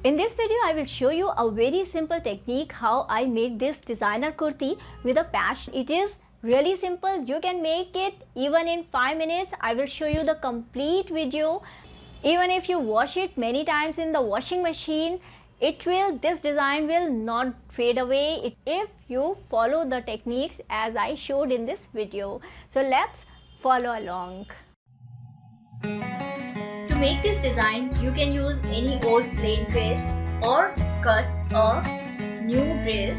In this video, I will show you a very simple technique how I made this designer kurti with a patch. It is really simple. You can make it even in 5 minutes. I will show you the complete video. Even if you wash it many times in the washing machine, this design will not fade away if you follow the techniques as I showed in this video. So let's follow along. To make this design, you can use any old plain dress or cut a new dress.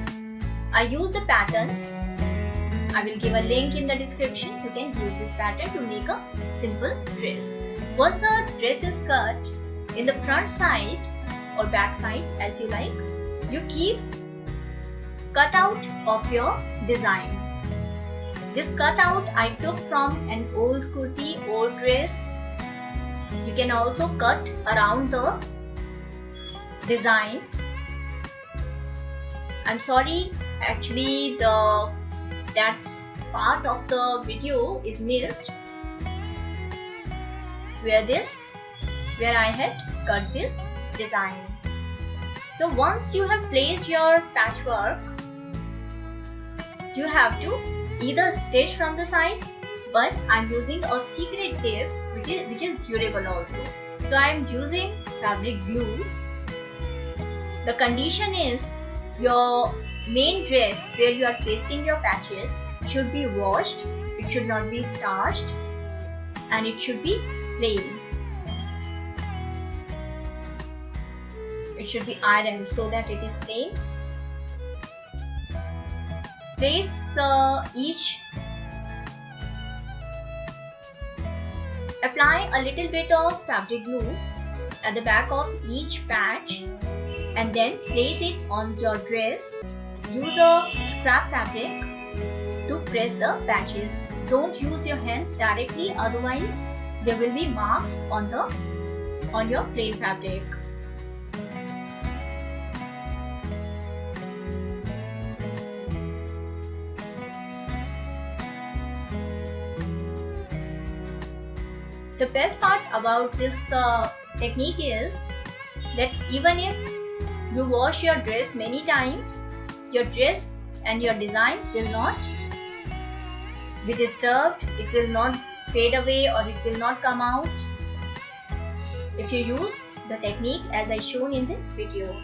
I use the pattern. I will give a link in the description. You can use this pattern to make a simple dress. Once the dress is cut in the front side or back side as you like, you keep cutout of your design. This cutout I took from an old kurti, old dress. You can also cut around the design. I'm sorry, actually that part of the video is missed where I had cut this design. So once you have placed your patchwork, you have to either stitch from the sides, but I'm using a secret tape which is durable also. So I'm using fabric glue. The condition is your main dress where you are pasting your patches should be washed, it should not be starched, and it should be plain. It should be ironed so that it is plain. Place apply a little bit of fabric glue at the back of each patch and then place it on your dress. Use a scrap fabric to press the patches. Don't use your hands directly, otherwise there will be marks on your plain fabric. The best part about this technique is that even if you wash your dress many times, your dress and your design will not be disturbed, it will not fade away or it will not come out if you use the technique as I shown in this video.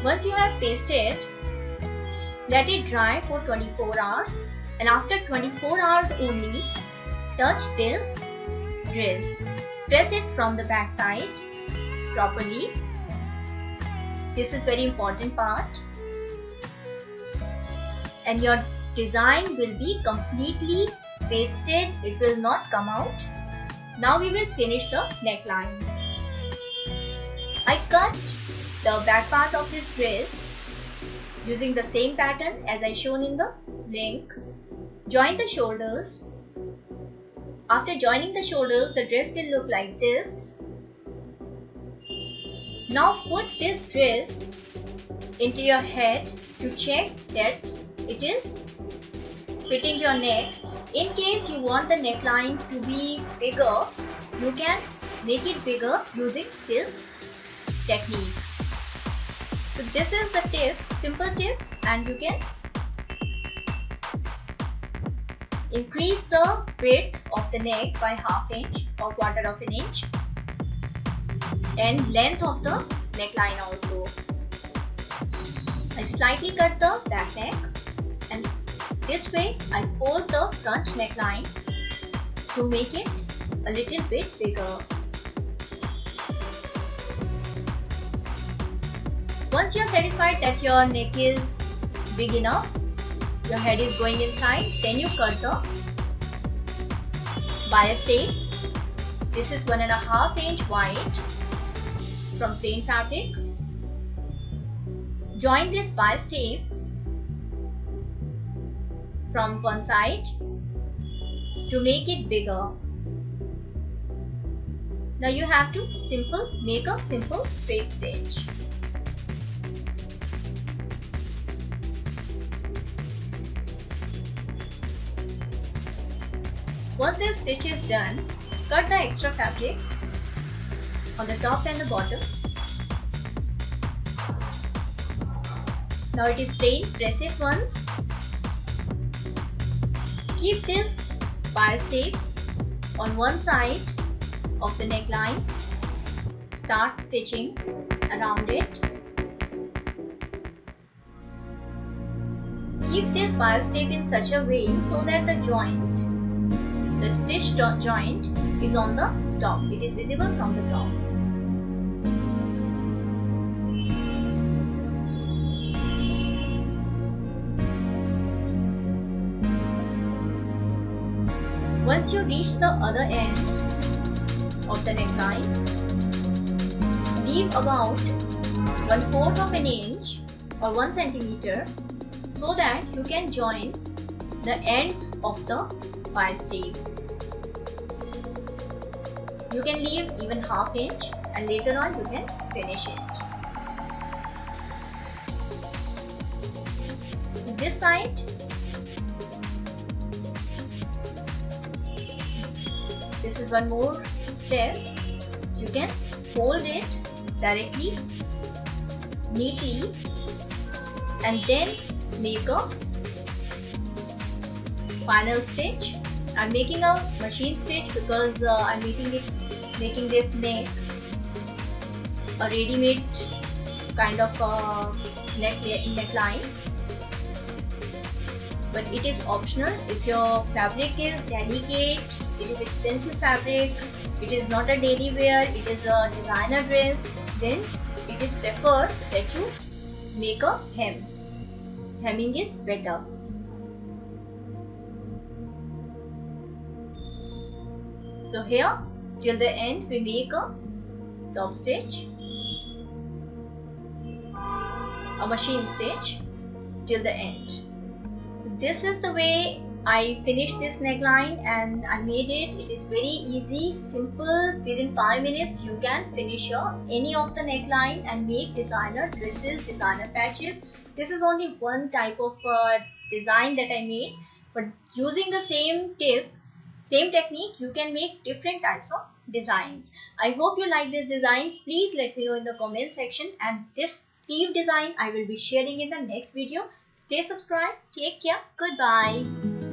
Once you have pasted, let it dry for 24 hours and after 24 hours only, touch this dress. Press it from the back side properly. This is very important part. And your design will be completely pasted, it will not come out. Now we will finish the neckline. I cut the back part of this dress using the same pattern as I shown in the link. Join the shoulders. After joining the shoulders, the dress will look like this. Now put this dress into your head to check that it is fitting your neck. In case you want the neckline to be bigger, you can make it bigger using this technique. So this is the tip, simple tip, and you can increase the width of the neck by ½ inch or ¼ of an inch and length of the neckline also. I slightly cut the back neck and this way I fold the front neckline to make it a little bit bigger. Once you are satisfied that your neck is big enough, your head is going inside, then you cut the bias tape. This is 1½ inch wide from plain fabric. Join this bias tape from one side to make it bigger. Now you have to make a simple straight stitch. Once this stitch is done, cut the extra fabric on the top and the bottom. Now it is plain, press it once. Keep this bias tape on one side of the neckline. Start stitching around it. Keep this bias tape in such a way so that the stitch joint is on the top. It is visible from the top. Once you reach the other end of the neckline, leave about 1/4 of an inch or 1 centimeter so that you can join the ends of the bias tape. You can leave even 1/2 inch and later on you can finish it. So this side, this is one more step. You can fold it directly, neatly, and then make a final stitch. I'm making a machine stitch because I'm making this neck a ready-made kind of neckline. But it is optional. If your fabric is delicate, it is expensive fabric, it is not a daily wear, it is a designer dress, then it is preferred that you make a hem. Hemming is better. So here till the end we make a top stitch, a machine stitch till the end. This is the way I finished this neckline and I made it. It is very easy, simple. Within 5 minutes you can finish any of the neckline and make designer dresses, designer patches. This is only one type of design that I made, but using the same tip, same technique, you can make different types of designs. I hope you like this design. Please let me know in the comment section, and this sleeve design I will be sharing in the next video. Stay subscribed. Take care. Goodbye.